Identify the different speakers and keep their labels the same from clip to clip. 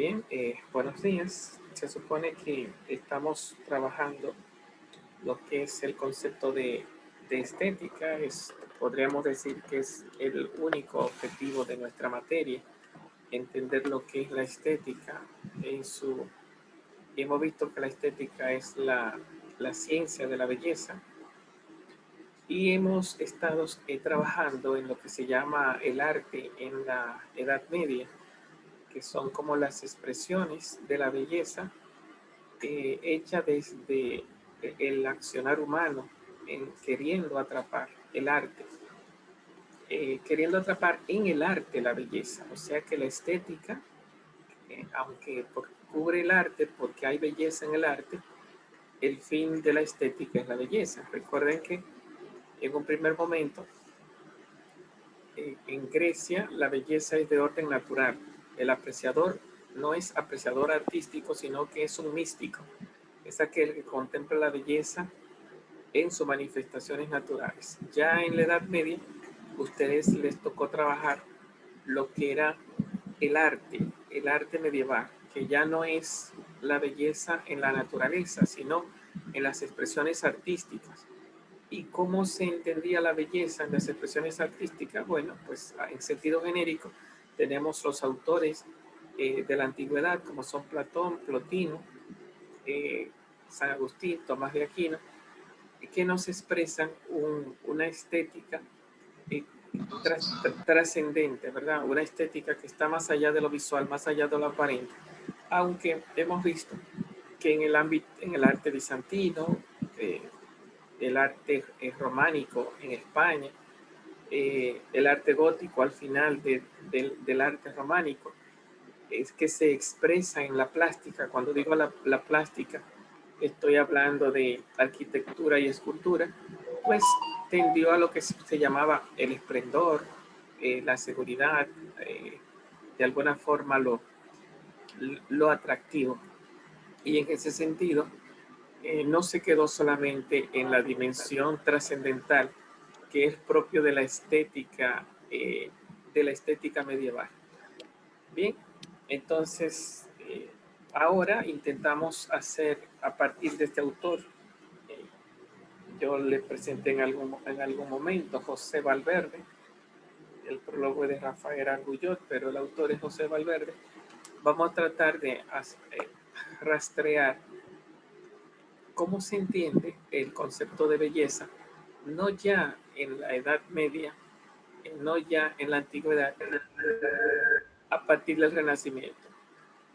Speaker 1: Bien, buenos días. Se supone que estamos trabajando lo que es el concepto de estética. Podríamos decir que es el único objetivo de nuestra materia, entender lo que es la estética. En su, hemos visto que la estética es la ciencia de la belleza y hemos estado trabajando en lo que se llama el arte en la Edad Media, que son como las expresiones de la belleza hecha desde el accionar humano en queriendo atrapar el arte, queriendo atrapar en el arte la belleza. O sea que la estética, aunque cubre el arte porque hay belleza en el arte, el fin de la estética es la belleza. Recuerden que en un primer momento, en Grecia, la belleza es de orden natural. El apreciador no es apreciador artístico, sino que es un místico. Es aquel que contempla la belleza en sus manifestaciones naturales. Ya en la Edad Media, ustedes les tocó trabajar lo que era el arte medieval, que ya no es la belleza en la naturaleza, sino en las expresiones artísticas. ¿Y cómo se entendía la belleza en las expresiones artísticas? Bueno, pues en sentido genérico tenemos los autores de la antigüedad, como son Platón, Plotino, San Agustín, Tomás de Aquino, que nos expresan una estética eh, trascendente, ¿verdad? Una estética que está más allá de lo visual, más allá de lo aparente. Aunque hemos visto que en el ámbito, en el arte bizantino, eh, el arte románico en España, el arte gótico al final del arte románico, es que se expresa en la plástica. Cuando digo la plástica, estoy hablando de arquitectura y escultura, pues tendió a lo que se llamaba el esplendor, la seguridad, de alguna forma lo atractivo. Y en ese sentido, no se quedó solamente en la dimensión trascendental que es propio de la estética medieval. Bien, entonces ahora intentamos hacer a partir de este autor, eh, yo le presenté en algún momento José Valverde, el prólogo de Rafael Argullot, pero el autor es José Valverde. Vamos a tratar de rastrear cómo se entiende el concepto de belleza, no ya en la Edad Media, no ya en la Antigüedad, a partir del Renacimiento.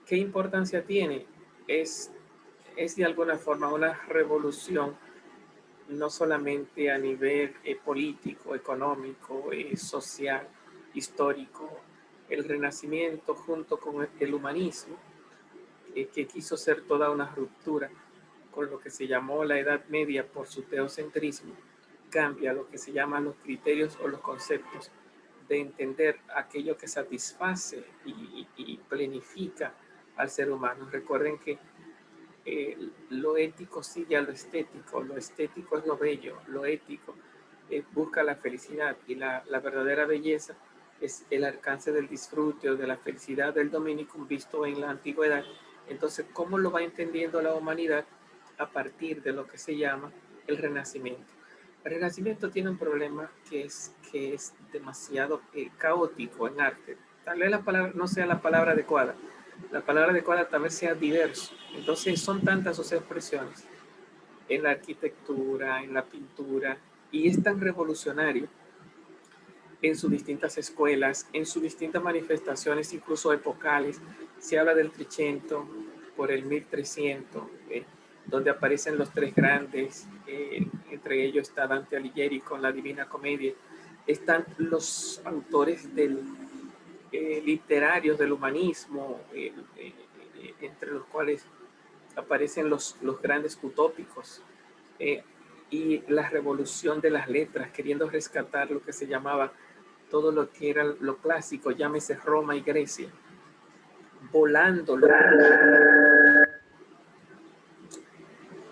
Speaker 1: ¿Qué importancia tiene? Es, es de alguna forma una revolución, no solamente a nivel político, económico, social, histórico. El Renacimiento junto con el humanismo, que quiso ser toda una ruptura con lo que se llamó la Edad Media por su teocentrismo, cambia lo que se llaman los criterios o los conceptos de entender aquello que satisface y planifica al ser humano. Recuerden que lo ético sigue a lo estético es lo bello, lo ético busca la felicidad y la verdadera belleza es el alcance del disfrute o de la felicidad del dominicum visto en la antigüedad. Entonces, ¿cómo lo va entendiendo la humanidad a partir de lo que se llama el Renacimiento? El Renacimiento tiene un problema que es demasiado caótico en arte. Tal vez la palabra no sea la palabra adecuada. La palabra adecuada tal vez sea diverso. Entonces son tantas sus expresiones en la arquitectura, en la pintura, y es tan revolucionario en sus distintas escuelas, en sus distintas manifestaciones, incluso epocales. Se habla del Trecento por el 1300, donde aparecen los tres grandes, entre ellos está Dante Alighieri con la Divina Comedia. Están los autores literarios del humanismo, entre los cuales aparecen los grandes utópicos, eh, y la revolución de las letras, queriendo rescatar lo que se llamaba todo lo que era lo clásico, llámese Roma y Grecia, volándolo,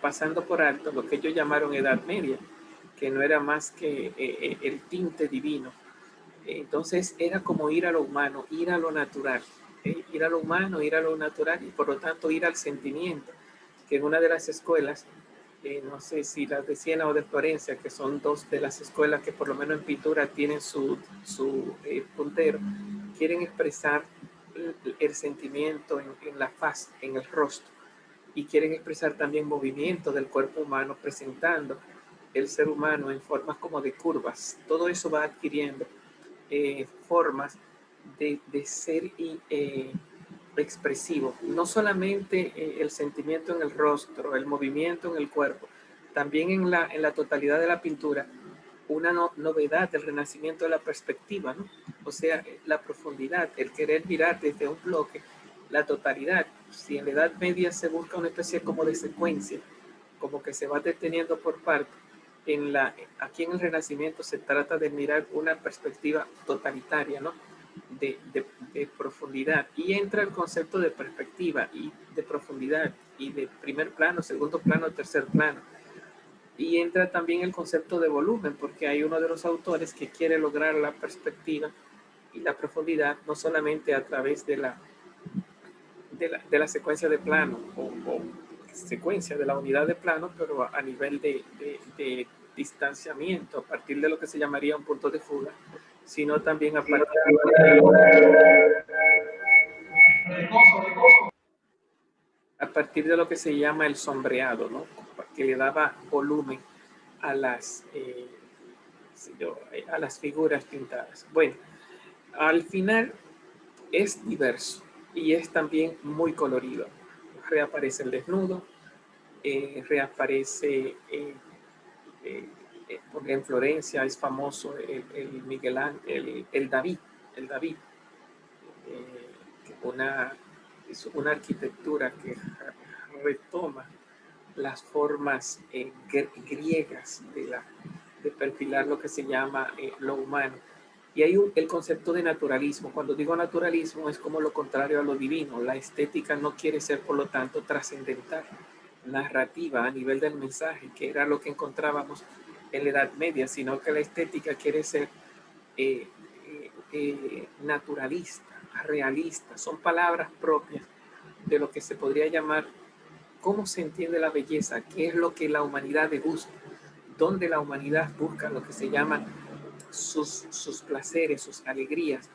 Speaker 1: pasando por alto lo que ellos llamaron Edad Media, que no era más que el tinte divino. Entonces era como ir a lo humano, ir a lo natural. ir a lo humano, ir a lo natural y por lo tanto ir al sentimiento, que en una de las escuelas, no sé si las de Siena o de Florencia, que son dos de las escuelas que por lo menos en pintura tienen su puntero, quieren expresar el sentimiento en la faz, en el rostro, y quieren expresar también movimiento del cuerpo humano presentando el ser humano en formas como de curvas. Todo eso va adquiriendo formas de ser expresivo. No solamente el sentimiento en el rostro, el movimiento en el cuerpo, también en la totalidad de la pintura, una novedad del renacimiento de la perspectiva, ¿no? O sea, la profundidad, el querer mirar desde un bloque, la totalidad. Si en la Edad Media se busca una especie como de secuencia, como que se va deteniendo por parte, aquí en el Renacimiento se trata de mirar una perspectiva totalitaria, ¿no? De profundidad. Y entra el concepto de perspectiva y de profundidad y de primer plano, segundo plano, tercer plano. Y entra también el concepto de volumen, porque hay uno de los autores que quiere lograr la perspectiva y la profundidad no solamente a través de la secuencia de plano o secuencia de la unidad de plano, pero a nivel de distanciamiento, a partir de lo que se llamaría un punto de fuga, sino también a partir de lo que se llama el sombreado, ¿no? Que le daba volumen a a las figuras pintadas. Bueno, al final es diverso y es también muy colorido. Reaparece el desnudo, reaparece porque en Florencia es famoso el Miguel Ángel, el David, es una arquitectura que retoma las formas griegas de perfilar lo que se llama lo humano. Y hay el concepto de naturalismo. Cuando digo naturalismo es como lo contrario a lo divino. La estética no quiere ser, por lo tanto, trascendental, narrativa a nivel del mensaje, que era lo que encontrábamos en la Edad Media, sino que la estética quiere ser eh, naturalista, realista. Son palabras propias de lo que se podría llamar cómo se entiende la belleza, qué es lo que la humanidad busca, dónde la humanidad busca lo que se llaman sus placeres, sus alegrías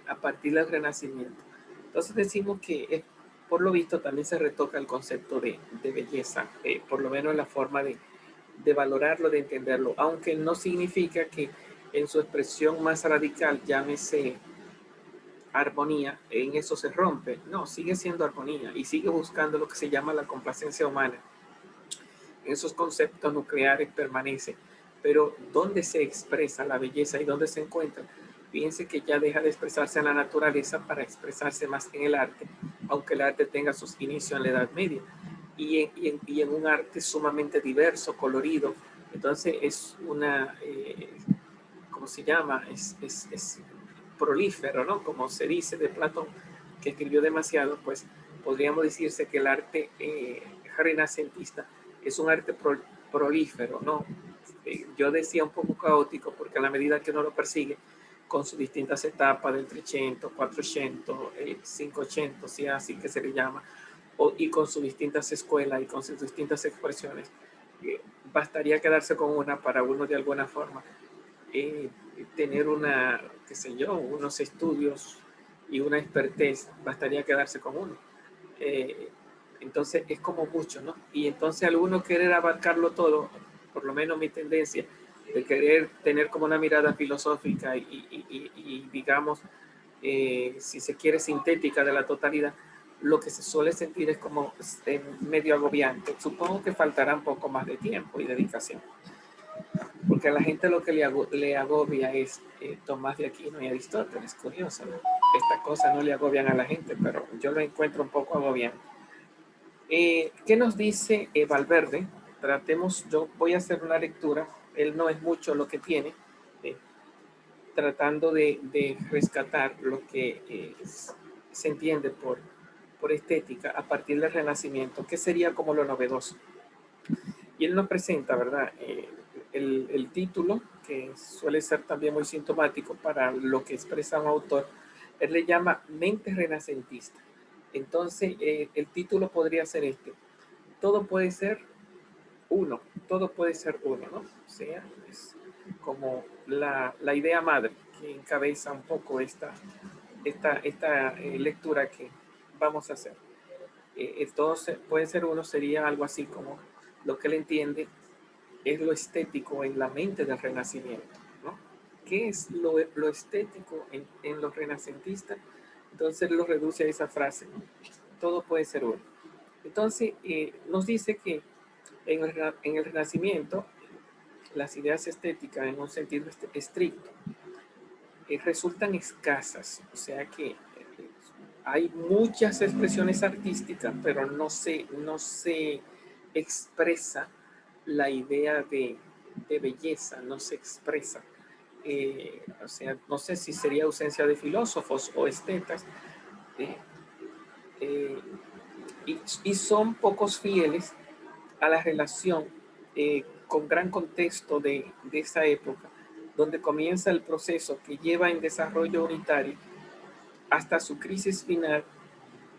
Speaker 1: a partir del Renacimiento. Entonces decimos que por lo visto también se retoca el concepto de belleza, por lo menos en la forma de valorarlo, de entenderlo, aunque no significa que en su expresión más radical, llámese armonía, en eso se rompe. No, sigue siendo armonía y sigue buscando lo que se llama la complacencia humana. Esos conceptos nucleares permanecen, pero ¿dónde se expresa la belleza y dónde se encuentra? Fíjense que ya deja de expresarse en la naturaleza para expresarse más en el arte, aunque el arte tenga sus inicios en la Edad Media, y en un arte sumamente diverso, colorido. Entonces es ¿cómo se llama? Es prolífero, ¿no? Como se dice de Platón, que escribió demasiado, pues podríamos decirse que el arte renacentista es un arte prolífero, ¿no? Yo decía un poco caótico porque a la medida que uno lo persigue con sus distintas etapas del 300, 400, 500, si así que se le llama, y con sus distintas escuelas y con sus distintas expresiones, bastaría quedarse con una para uno de alguna forma tener qué sé yo, unos estudios y una expertise, bastaría quedarse con uno. Eh, entonces es como mucho, ¿no? Y entonces al uno querer abarcarlo todo, por lo menos mi tendencia de querer tener como una mirada filosófica y digamos, si se quiere, sintética de la totalidad, lo que se suele sentir es como medio agobiante. Supongo que faltará un poco más de tiempo y dedicación. Porque a la gente lo que le agobia es Tomás de Aquino y Aristóteles, curioso, ¿no? Estas cosas no le agobian a la gente, pero yo lo encuentro un poco agobiante. ¿Qué nos dice Valverde? Tratemos, yo voy a hacer una lectura, él no es mucho lo que tiene, eh, tratando de rescatar lo que se entiende por estética a partir del Renacimiento, que sería como lo novedoso. Y él nos presenta, ¿verdad? El título, que suele ser también muy sintomático para lo que expresa un autor, Él le llama mente renacentista. Entonces, el título podría ser este: todo puede ser uno, todo puede ser uno, ¿no? O sea, es como la idea madre que encabeza un poco esta lectura que vamos a hacer. Entonces, puede ser uno, sería algo así como lo que él entiende es lo estético en la mente del Renacimiento, ¿no? ¿Qué es lo estético en los renacentistas? Entonces lo reduce a esa frase: todo puede ser uno. Entonces nos dice que en el Renacimiento las ideas estéticas en un sentido estricto resultan escasas, o sea que hay muchas expresiones artísticas, pero no se expresa la idea de belleza, no se expresa. O sea, no sé si sería ausencia de filósofos o estetas, eh, eh, y son pocos fieles a la relación con gran contexto de esa época, donde comienza el proceso que lleva en desarrollo unitario hasta su crisis final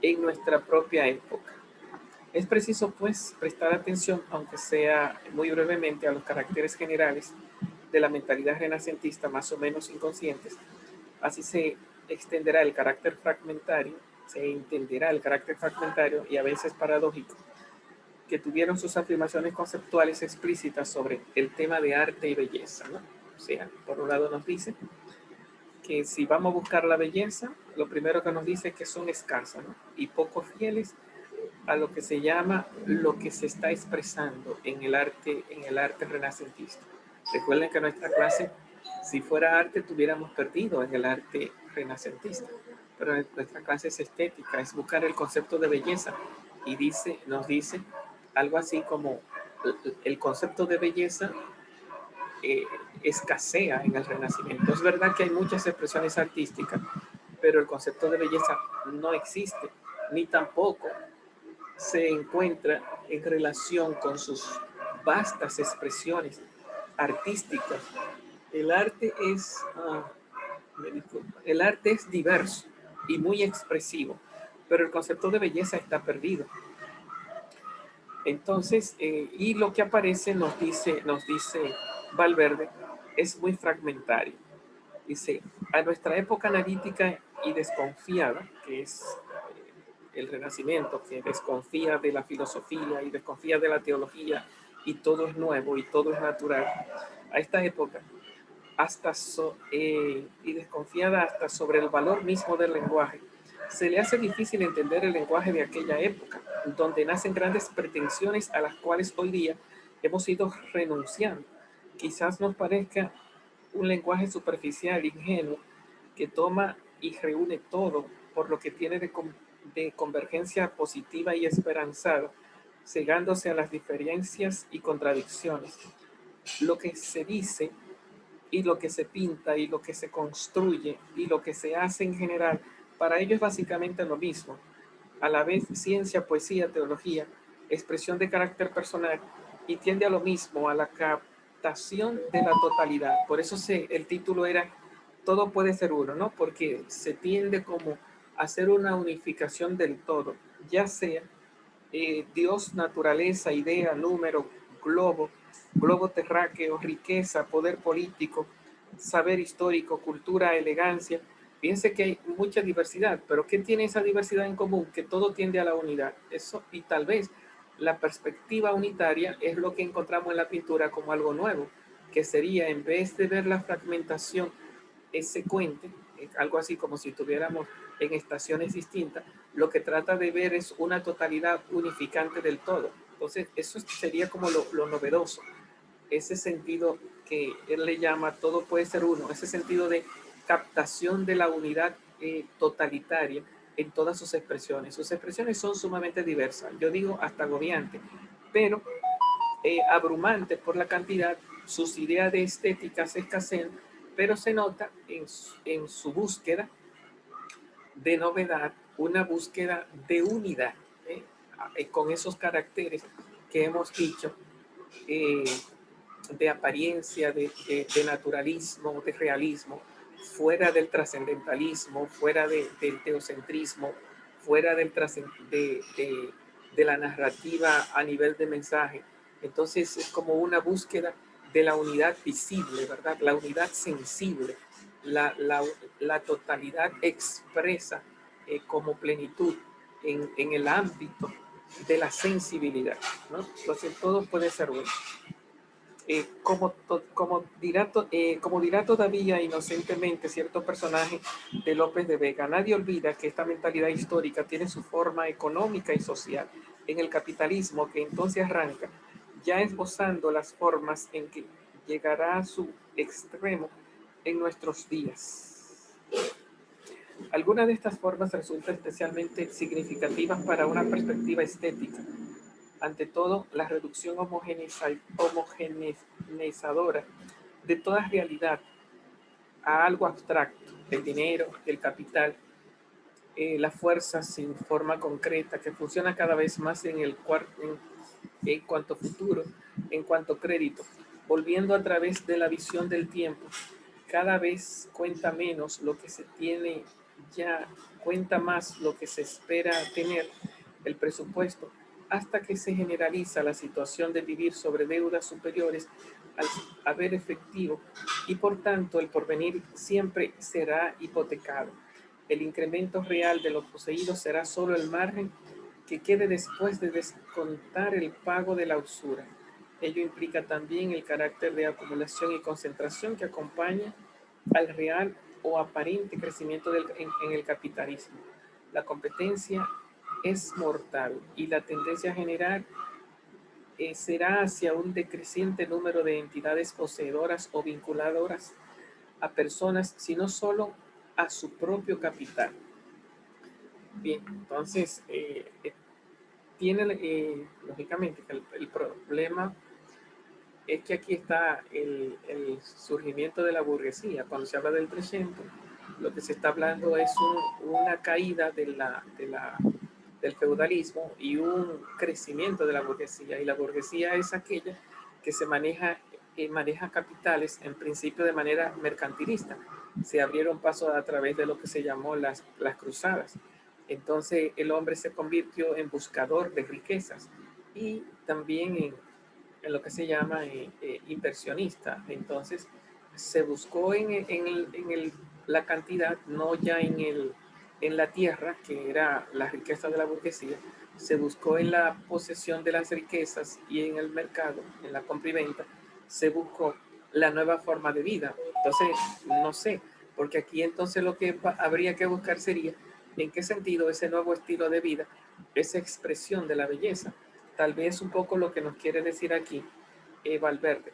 Speaker 1: en nuestra propia época. Es preciso, pues, prestar atención, aunque sea muy brevemente, a los caracteres generales de la mentalidad renacentista, más o menos inconscientes. Así se extenderá el carácter fragmentario, se entenderá el carácter fragmentario y a veces paradójico que tuvieron sus afirmaciones conceptuales explícitas sobre el tema de arte y belleza, ¿no? O sea, por un lado nos dice que si vamos a buscar la belleza, lo primero que nos dice es que son escasas, ¿no? Y poco fieles a lo que se llama lo que se está expresando en el arte renacentista. Recuerden que nuestra clase, si fuera arte, tuviéramos perdido en el arte renacentista, pero nuestra clase es estética, es buscar el concepto de belleza, y nos dice algo así como el concepto de belleza eh, escasea en el Renacimiento. Es verdad que hay muchas expresiones artísticas, pero el concepto de belleza no existe, ni tampoco se encuentra en relación con sus vastas expresiones artísticas. El arte es, el arte es diverso y muy expresivo, pero el concepto de belleza está perdido. Entonces, y lo que aparece, nos dice Valverde, es muy fragmentario. Dice: a nuestra época analítica y desconfiada, que es el Renacimiento, que desconfía de la filosofía y desconfía de la teología, y todo es nuevo y todo es natural, a esta época, y desconfiada hasta sobre el valor mismo del lenguaje, se le hace difícil entender el lenguaje de aquella época, donde nacen grandes pretensiones a las cuales hoy día hemos ido renunciando. Quizás nos parezca un lenguaje superficial, ingenuo, que toma y reúne todo, por lo que tiene de convergencia positiva y esperanzada, cegándose a las diferencias y contradicciones. Lo que se dice y lo que se pinta y lo que se construye y lo que se hace en general, para ello es básicamente lo mismo. A la vez ciencia, poesía, teología, expresión de carácter personal, y tiende a lo mismo, a la captación de la totalidad. Por eso el título era todo puede ser uno, ¿no? Porque se tiende como a hacer una unificación del todo, ya sea Dios, naturaleza, idea, número, globo, globo terráqueo, riqueza, poder político, saber histórico, cultura, elegancia. Piense que hay mucha diversidad, pero ¿qué tiene esa diversidad en común? Que todo tiende a la unidad. Eso, y tal vez la perspectiva unitaria es lo que encontramos en la pintura como algo nuevo, que sería, en vez de ver la fragmentación secuente, algo así como si tuviéramos en estaciones distintas, lo que trata de ver es una totalidad unificante del todo. Entonces, eso sería como lo novedoso, ese sentido que él le llama todo puede ser uno, ese sentido de captación de la unidad totalitaria en todas sus expresiones. Sus expresiones son sumamente diversas, yo digo hasta agobiantes, pero abrumante por la cantidad. Sus ideas de estética se escasean, pero se nota en su búsqueda de novedad, una búsqueda de unidad, con esos caracteres que hemos dicho, eh, de apariencia, de naturalismo, de realismo, fuera del trascendentalismo, fuera del teocentrismo, fuera de la narrativa a nivel de mensaje. Entonces es como una búsqueda de la unidad visible, ¿verdad? La unidad sensible, la, la, la totalidad expresa como plenitud en el ámbito de la sensibilidad, ¿no? Entonces todo puede ser bueno. Como dirá todavía inocentemente cierto personaje de López de Vega, nadie olvida que esta mentalidad histórica tiene su forma económica y social en el capitalismo, que entonces arranca ya esbozando las formas en que llegará a su extremo en nuestros días. Algunas de estas formas resultan especialmente significativas para una perspectiva estética. Ante todo, la reducción homogeneizadora de toda realidad a algo abstracto, el dinero, el capital, la fuerza sin forma concreta, que funciona cada vez más en cuanto futuro, en cuanto crédito, volviendo a través de la visión del tiempo. Cada vez cuenta menos lo que se tiene ya, cuenta más lo que se espera tener, el presupuesto, hasta que se generaliza la situación de vivir sobre deudas superiores al haber efectivo y por tanto el porvenir siempre será hipotecado. El incremento real de lo poseído será solo el margen que quede después de descontar el pago de la usura. Ello implica también el carácter de acumulación y concentración que acompaña al real o aparente crecimiento en el capitalismo. La competencia es mortal y la tendencia general será hacia un decreciente número de entidades poseedoras o vinculadoras a personas, sino solo a su propio capital. Bien, entonces, tiene, lógicamente, el problema es que aquí está el surgimiento de la burguesía. Cuando se habla del presente, lo que se está hablando es una caída del feudalismo y un crecimiento de la burguesía. Y la burguesía es aquella que maneja capitales en principio de manera mercantilista. Se abrieron pasos a través de lo que se llamó las cruzadas. Entonces el hombre se convirtió en buscador de riquezas y también en lo que se llama inversionista. Entonces se buscó la cantidad, no ya en la tierra, que era la riqueza de la burguesía, se buscó en la posesión de las riquezas y en el mercado, en la compra y venta, se buscó la nueva forma de vida. Entonces, no sé, porque aquí entonces lo que habría que buscar sería en qué sentido ese nuevo estilo de vida, esa expresión de la belleza, tal vez un poco lo que nos quiere decir aquí Valverde.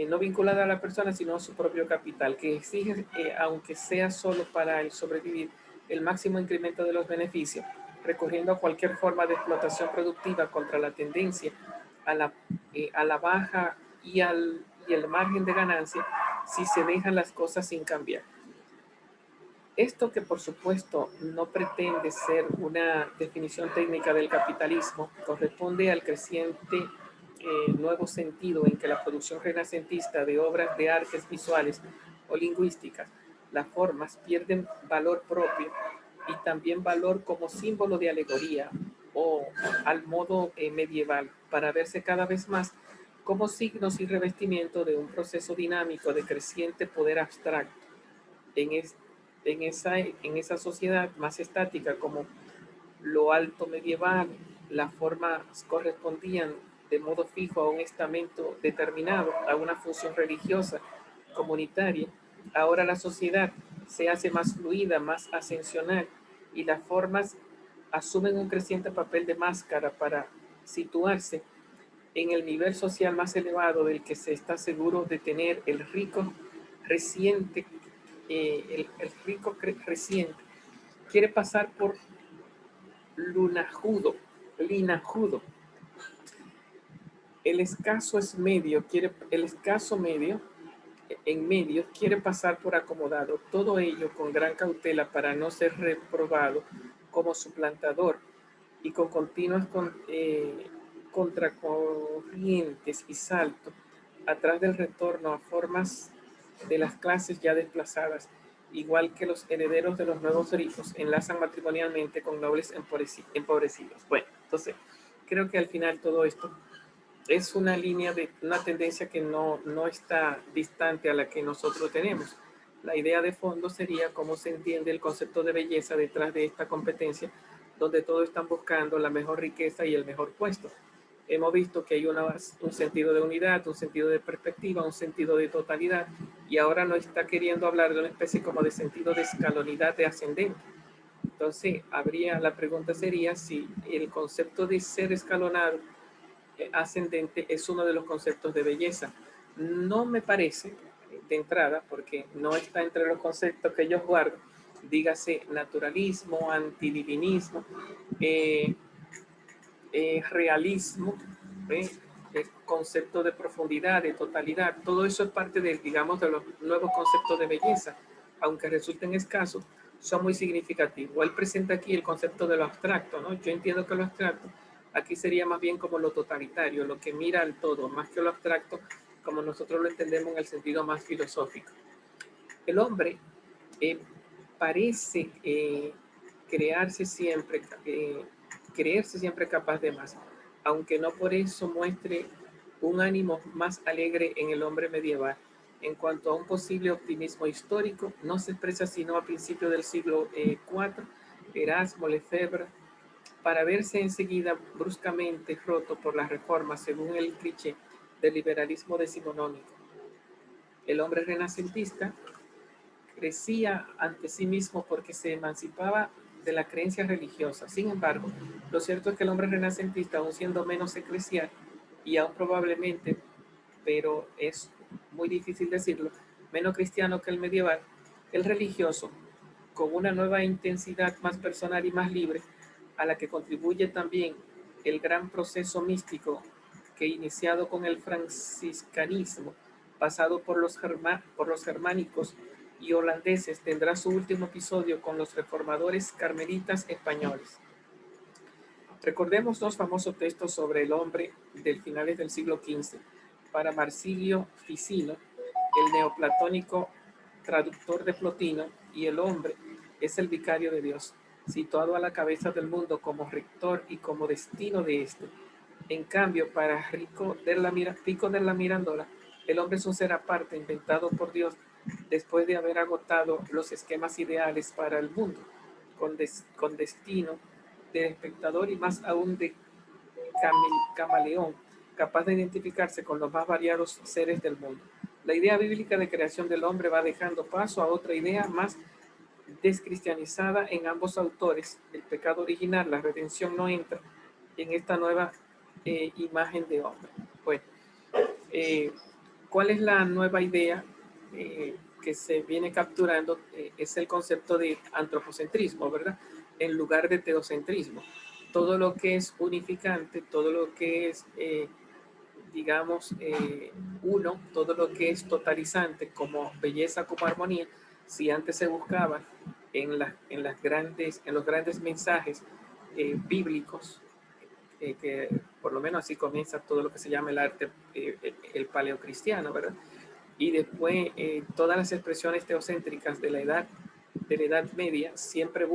Speaker 1: No vinculada a la persona, sino a su propio capital, que exige, aunque sea solo para el sobrevivir, el máximo incremento de los beneficios, recurriendo a cualquier forma de explotación productiva contra la tendencia a la baja y el margen de ganancia si se dejan las cosas sin cambiar. Esto que por supuesto no pretende ser una definición técnica del capitalismo, corresponde al creciente nuevo sentido en que la producción renacentista de obras de artes visuales o lingüísticas, las formas pierden valor propio y también valor como símbolo de alegoría o al modo medieval para verse cada vez más como signos y revestimiento de un proceso dinámico de creciente poder abstracto en, es, en esa sociedad más estática como lo alto medieval, las formas correspondían de modo fijo a un estamento determinado, a una función religiosa, comunitaria. Ahora la sociedad se hace más fluida, más ascensional y las formas asumen un creciente papel de máscara para situarse en el nivel social más elevado del que se está seguro de tener el rico reciente, reciente quiere pasar por linajudo. El escaso medio en medio quiere pasar por acomodado, todo ello con gran cautela para no ser reprobado como suplantador y con continuas contracorrientes y salto atrás del retorno a formas de las clases ya desplazadas igual que los herederos de los nuevos ricos enlazan matrimonialmente con nobles empobrecidos. Bueno, entonces creo que al final todo esto es una línea de una tendencia que no está distante a la que nosotros tenemos. La idea de fondo sería cómo se entiende el concepto de belleza detrás de esta competencia, donde todos están buscando la mejor riqueza y el mejor puesto. Hemos visto que hay un sentido de unidad, un sentido de perspectiva, un sentido de totalidad, y ahora no está queriendo hablar de una especie como de sentido de escalonidad de ascendente. Entonces, la pregunta sería si el concepto de ser escalonado ascendente es uno de los conceptos de belleza. No me parece de entrada, porque no está entre los conceptos que yo guardo, dígase naturalismo, antidivinismo, realismo, el concepto de profundidad, de totalidad, todo eso es parte de, digamos, de los nuevos conceptos de belleza, aunque resulten escasos, son muy significativos. Él presenta aquí el concepto de lo abstracto, ¿no? Yo entiendo que lo abstracto aquí sería más bien como lo totalitario, lo que mira al todo, más que lo abstracto, como nosotros lo entendemos en el sentido más filosófico. El hombre parece creerse siempre capaz de más, aunque no por eso muestre un ánimo más alegre en el hombre medieval. En cuanto a un posible optimismo histórico, no se expresa sino a principios del siglo IV, Erasmo, Lefebvre, para verse enseguida bruscamente roto por las reformas según el cliché del liberalismo decimonónico. El hombre renacentista crecía ante sí mismo porque se emancipaba de la creencia religiosa. Sin embargo, lo cierto es que el hombre renacentista, aún siendo menos eclesial y aún probablemente, pero es muy difícil decirlo, menos cristiano que el medieval, el religioso, con una nueva intensidad más personal y más libre, a la que contribuye también el gran proceso místico que iniciado con el franciscanismo, pasado por los germánicos y holandeses, tendrá su último episodio con los reformadores carmelitas españoles. Recordemos dos famosos textos sobre el hombre del finales del siglo XV. Para Marsilio Ficino, el neoplatónico traductor de Plotino, y el hombre es el vicario de Dios, situado a la cabeza del mundo como rector y como destino de este. En cambio, para Pico de la Mirandola, el hombre es un ser aparte, inventado por Dios después de haber agotado los esquemas ideales para el mundo, con destino de espectador y más aún de camaleón, capaz de identificarse con los más variados seres del mundo. La idea bíblica de creación del hombre va dejando paso a otra idea más descristianizada en ambos autores. El pecado original, la redención, no entra en esta nueva imagen de hombre. Bueno, ¿cuál es la nueva idea que se viene capturando? Es el concepto de antropocentrismo, ¿verdad? En lugar de teocentrismo. Todo lo que es unificante, todo lo que es, digamos, uno, todo lo que es totalizante, como belleza, como armonía, si antes se buscaba en los grandes mensajes bíblicos, que por lo menos así comienza todo lo que se llama el arte, el paleocristiano, ¿verdad? Y después todas las expresiones teocéntricas de la Edad Media siempre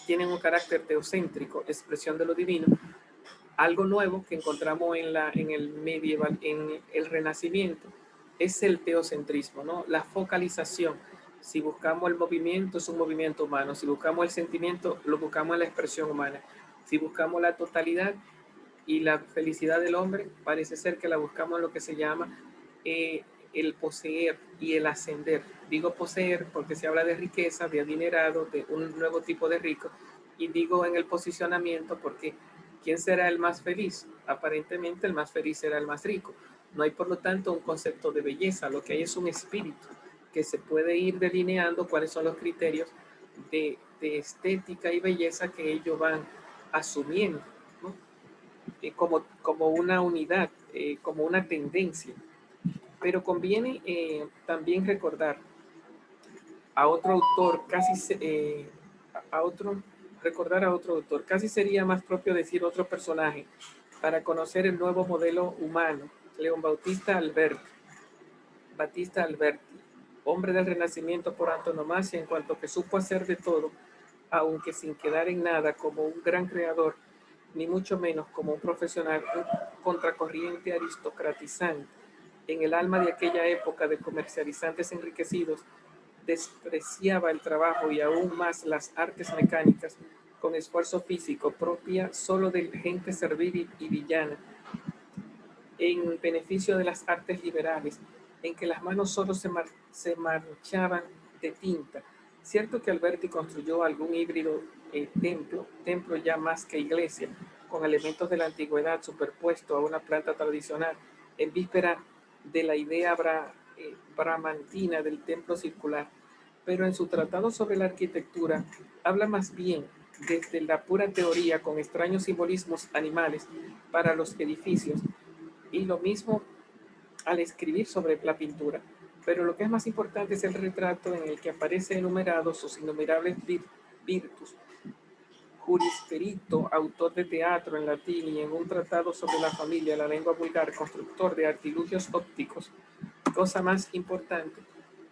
Speaker 1: tienen un carácter teocéntrico, expresión de lo divino. Algo nuevo que encontramos en el medieval, en el Renacimiento, es el teocentrismo, ¿no? La focalización. Si buscamos el movimiento, es un movimiento humano. Si buscamos el sentimiento, lo buscamos en la expresión humana. Si buscamos la totalidad y la felicidad del hombre, parece ser que la buscamos en lo que se llama el poseer y el ascender. Digo poseer porque se habla de riqueza, de adinerado, de un nuevo tipo de rico, y digo en el posicionamiento porque ¿quién será el más feliz? Aparentemente el más feliz será el más rico. No hay por lo tanto un concepto de belleza, lo que hay es un espíritu que se puede ir delineando cuáles son los criterios de estética y belleza que ellos van asumiendo, ¿no? Como una unidad, como una tendencia. Pero conviene también recordar a otro autor, recordar a otro autor, casi sería más propio decir otro personaje, para conocer el nuevo modelo humano, León Battista Alberti. hombre del Renacimiento por antonomasia, en cuanto que supo hacer de todo, aunque sin quedar en nada como un gran creador, ni mucho menos como un profesional, un contracorriente aristocratizante. En el alma de aquella época de comercializantes enriquecidos, despreciaba el trabajo y aún más las artes mecánicas con esfuerzo físico propia solo de gente servil y villana, en beneficio de las artes liberales, en que las manos solo se manchaban de tinta. Cierto que Alberti construyó algún híbrido templo ya más que iglesia, con elementos de la antigüedad superpuesto a una planta tradicional, en víspera de la idea brahmantina del templo circular, pero en su tratado sobre la arquitectura habla más bien desde la pura teoría con extraños simbolismos animales para los edificios, y lo mismo al escribir sobre la pintura. Pero lo que es más importante es el retrato en el que aparece enumerados sus innumerables virtus. Jurisperito, autor de teatro en latín y en un tratado sobre la familia, la lengua vulgar, constructor de artilugios ópticos, cosa más importante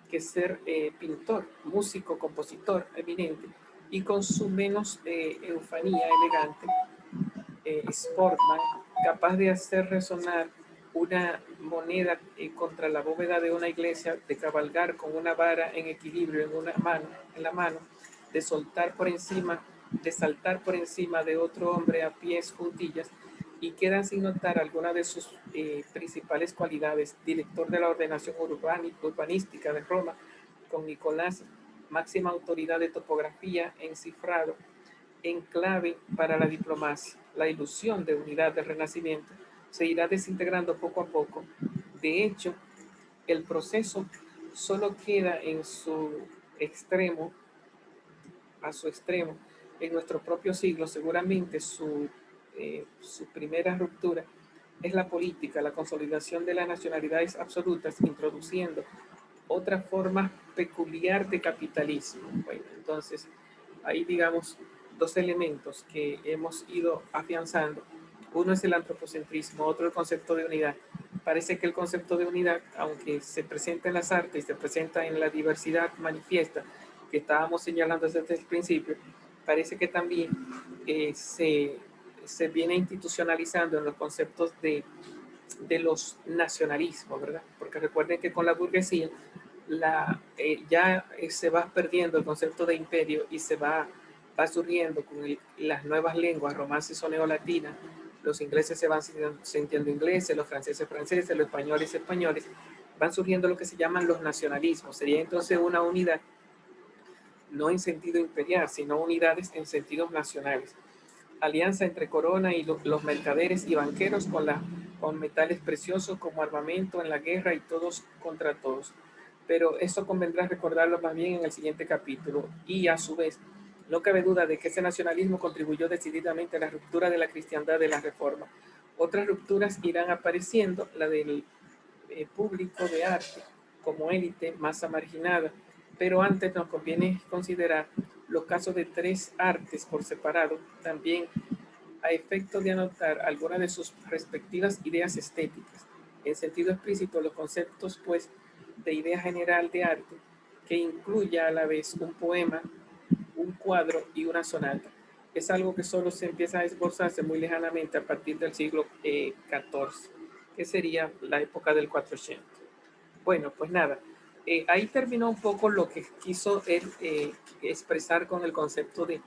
Speaker 1: que ser pintor, músico, compositor eminente, y con su menos eufanía elegante, Sportman, capaz de hacer resonar una moneda contra la bóveda de una iglesia, de cabalgar con una vara en equilibrio en la mano, de saltar por encima de otro hombre a pies juntillas, y quedan sin notar algunas de sus principales cualidades. Director de la ordenación urbanística de Roma, con Nicolás, máxima autoridad de topografía en cifrado, en clave para la diplomacia. La ilusión de unidad del Renacimiento se irá desintegrando poco a poco. De hecho, el proceso solo queda en su extremo, a su extremo, en nuestro propio siglo. Seguramente su primera ruptura es la política, la consolidación de las nacionalidades absolutas, introduciendo otra forma peculiar de capitalismo. Bueno, entonces, ahí digamos dos elementos que hemos ido afianzando. Uno es el antropocentrismo, otro el concepto de unidad. Parece que el concepto de unidad, aunque se presenta en las artes, se presenta en la diversidad manifiesta que estábamos señalando desde el principio, parece que también se viene institucionalizando en los conceptos de los nacionalismos, ¿verdad? Porque recuerden que con la burguesía ya se va perdiendo el concepto de imperio y va surgiendo con las nuevas lenguas, romances o neolatinas. Los ingleses se van sintiendo ingleses, los franceses franceses, los españoles españoles. Van surgiendo lo que se llaman los nacionalismos. Sería entonces una unidad, no en sentido imperial, sino unidades en sentidos nacionales. Alianza entre corona y los mercaderes y banqueros con metales preciosos como armamento en la guerra y todos contra todos. Pero eso convendrá recordarlo más bien en el siguiente capítulo. Y a su vez, no cabe duda de que ese nacionalismo contribuyó decididamente a la ruptura de la cristiandad de la Reforma. Otras rupturas irán apareciendo, la del público de arte como élite, masa marginada, pero antes nos conviene considerar los casos de tres artes por separado, también a efecto de anotar algunas de sus respectivas ideas estéticas. En sentido explícito, los conceptos, pues, de idea general de arte, que incluya a la vez un poema, un cuadro y una sonata. Es algo que solo se empieza a esbozarse muy lejanamente a partir del siglo XIV, que sería la época del 400. Bueno, pues nada, ahí terminó un poco lo que quiso él expresar con el concepto de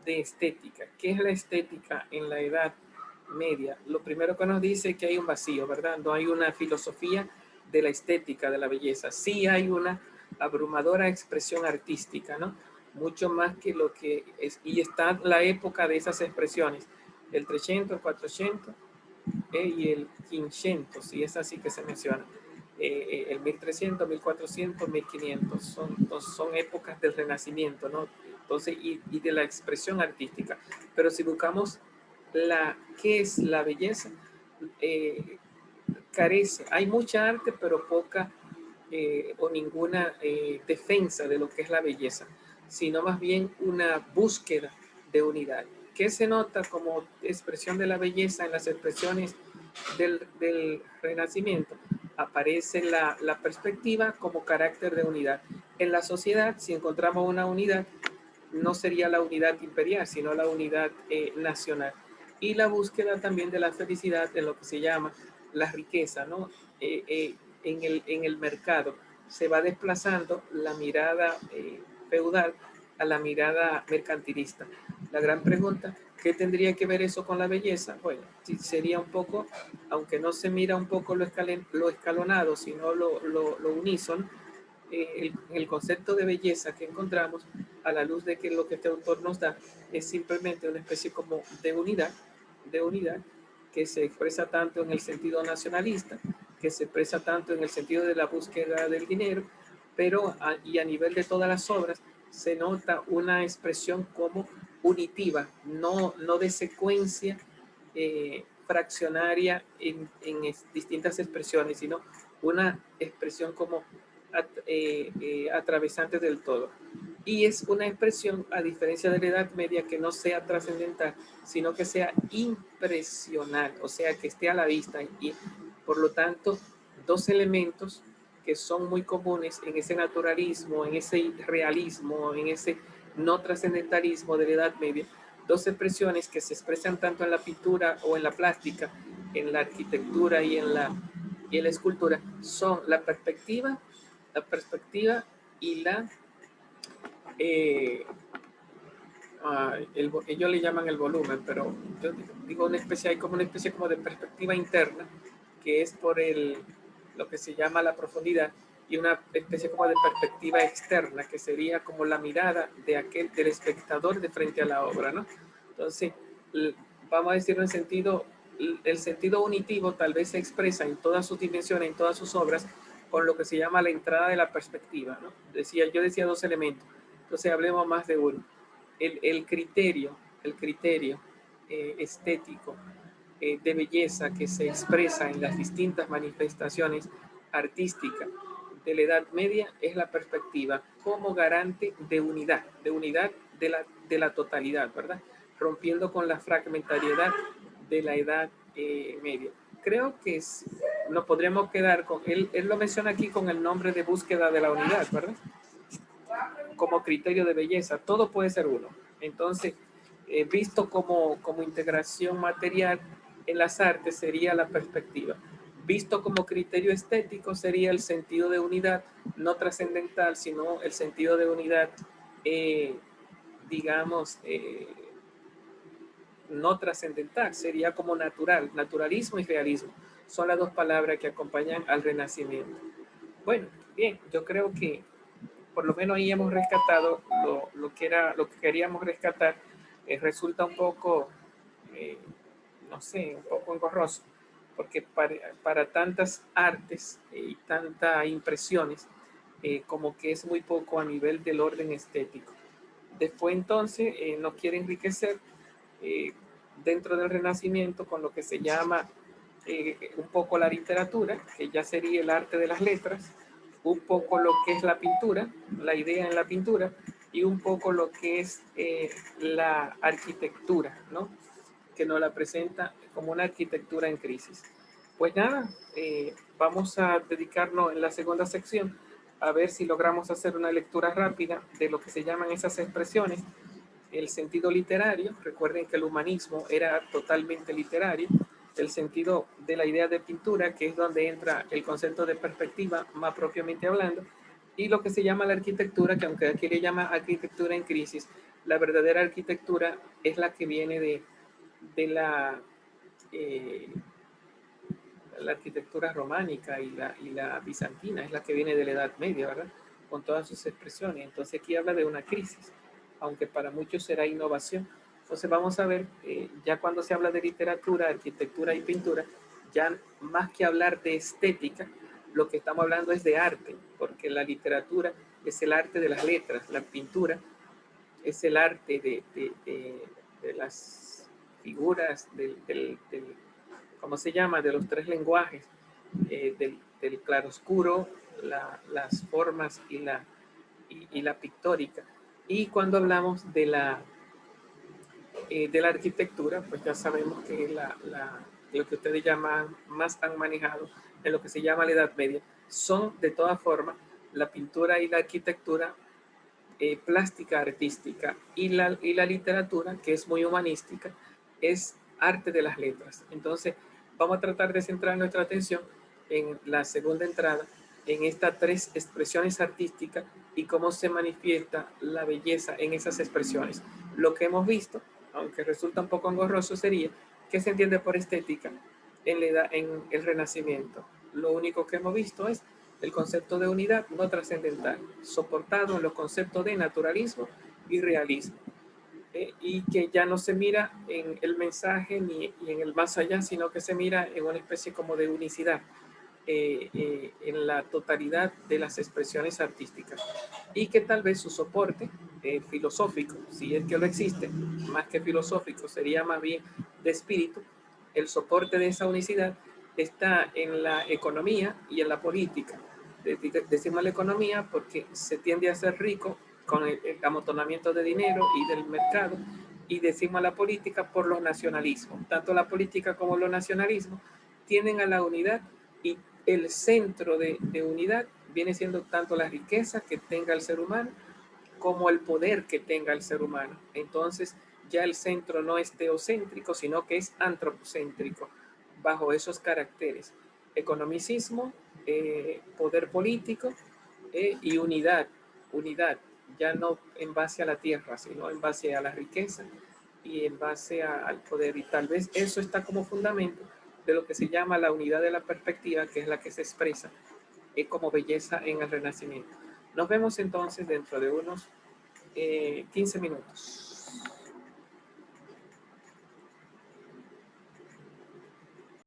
Speaker 1: estética. ¿Qué es la estética en la Edad Media? Lo primero que nos dice es que hay un vacío, ¿verdad? No hay una filosofía de la estética, de la belleza. Sí hay una abrumadora expresión artística, ¿no? Mucho más que lo que es, y está la época de esas expresiones, el 300, el 400 y el 500, si es así que se menciona. El 1300, 1400, 1500, son épocas del Renacimiento, ¿no? Entonces, y de la expresión artística. Pero si buscamos qué es la belleza, carece, hay mucha arte, pero poca o ninguna defensa de lo que es la belleza, sino más bien una búsqueda de unidad. ¿Qué se nota como expresión de la belleza en las expresiones del Renacimiento? aparece la perspectiva como carácter de unidad. En la sociedad, si encontramos una unidad, no sería la unidad imperial, sino la unidad nacional. Y la búsqueda también de la felicidad en lo que se llama la riqueza, ¿no? En el mercado se va desplazando la mirada feudal a la mirada mercantilista. La gran pregunta, ¿qué tendría que ver eso con la belleza? Bueno, sería un poco, aunque no se mira un poco lo escalonado, sino lo unísono, el concepto de belleza que encontramos a la luz de que lo que este autor nos da es simplemente una especie como de unidad que se expresa tanto en el sentido nacionalista, que se expresa tanto en el sentido de la búsqueda del dinero, pero y a nivel de todas las obras se nota una expresión como unitiva, no de secuencia fraccionaria en distintas expresiones, sino una expresión como atravesante del todo. Y es una expresión, a diferencia de la Edad Media, que no sea trascendental, sino que sea impresional, o sea, que esté a la vista. Y por lo tanto, dos elementos que son muy comunes en ese naturalismo, en ese realismo, en ese no trascendentalismo de la Edad Media, dos expresiones que se expresan tanto en la pintura o en la plástica, en la arquitectura y en la escultura, son la perspectiva y eh, ellos le llaman el volumen, pero yo digo una especie, hay como una especie como de perspectiva interna, que es por lo que se llama la profundidad, y una especie como de perspectiva externa, que sería como la mirada del espectador de frente a la obra, ¿no? Entonces, vamos a decirlo en sentido, el sentido unitivo tal vez se expresa en todas sus dimensiones, en todas sus obras, con lo que se llama la entrada de la perspectiva, ¿no? Yo decía dos elementos, entonces hablemos más de uno. El criterio estético de belleza que se expresa en las distintas manifestaciones artísticas de la Edad Media es la perspectiva como garante de unidad de la totalidad, ¿verdad? Rompiendo con la fragmentariedad de la Edad Media. Creo que nos podríamos quedar con, él lo menciona aquí con el nombre de búsqueda de la unidad, ¿verdad? Como criterio de belleza, todo puede ser uno. Entonces, visto como integración material en las artes sería la perspectiva. Visto como criterio estético sería el sentido de unidad, no trascendental, sino el sentido de unidad, eh, digamos, no trascendental, sería como natural, naturalismo y realismo. Son las dos palabras que acompañan al Renacimiento. Bueno, bien, yo creo que por lo menos ahí hemos rescatado lo que queríamos rescatar. Resulta un poco, eh, no sé, un poco engorroso, porque para tantas artes y tantas impresiones, como que es muy poco a nivel del orden estético. Después entonces nos quiere enriquecer eh, dentro del Renacimiento con lo que se llama un poco la literatura, que ya sería el arte de las letras, un poco lo que es la pintura, la idea en la pintura, y un poco lo que es la arquitectura, ¿no? Que nos la presenta como una arquitectura en crisis. Pues nada, vamos a dedicarnos en la segunda sección a ver si logramos hacer una lectura rápida de lo que se llaman esas expresiones, el sentido literario. Recuerden que el humanismo era totalmente literario, el sentido de la idea de pintura, que es donde entra el concepto de perspectiva más propiamente hablando, y lo que se llama la arquitectura, que aunque aquí le llama arquitectura en crisis, la verdadera arquitectura es la que viene de eh, la arquitectura románica y la bizantina, es la que viene de la Edad Media, ¿verdad? Con todas sus expresiones. Entonces aquí habla de una crisis, aunque para muchos será innovación. Entonces vamos a ver, ya cuando se habla de literatura, arquitectura y pintura, ya más que hablar de estética, lo que estamos hablando es de arte, porque la literatura es el arte de las letras, la pintura es el arte de las figuras, ¿cómo se llama? De los tres lenguajes, del claroscuro, las formas y la pictórica. Y cuando hablamos de la arquitectura, pues ya sabemos que lo que ustedes llaman, más han manejado en lo que se llama la Edad Media, son de todas formas la pintura y la arquitectura plástica artística y la literatura, que es muy humanística, es arte de las letras. Entonces, vamos a tratar de centrar nuestra atención en la segunda entrada, en estas tres expresiones artísticas y cómo se manifiesta la belleza en esas expresiones. Lo que hemos visto, aunque resulta un poco engorroso, sería qué se entiende por estética en el Renacimiento. Lo único que hemos visto es el concepto de unidad no trascendental, soportado en los conceptos de naturalismo y realismo, y que ya no se mira en el mensaje ni en el más allá, sino que se mira en una especie como de unicidad en la totalidad de las expresiones artísticas, y que tal vez su soporte filosófico, si es que lo existe, más que filosófico, sería más bien de espíritu, el soporte de esa unicidad está en la economía y en la política. Decimos la economía porque se tiende a ser rico con el amontonamiento de dinero y del mercado, y decimos la política por los nacionalismos. Tanto la política como los nacionalismos tienden a la unidad, y el centro de unidad viene siendo tanto la riqueza que tenga el ser humano como el poder que tenga el ser humano. Entonces ya el centro no es teocéntrico, sino que es antropocéntrico, bajo esos caracteres: economicismo, poder político y unidad. Unidad, ya no en base a la tierra, sino en base a la riqueza y en base al poder. Y tal vez eso está como fundamento de lo que se llama la unidad de la perspectiva, que es la que se expresa como belleza en el Renacimiento. Nos vemos entonces dentro de unos 15 minutos.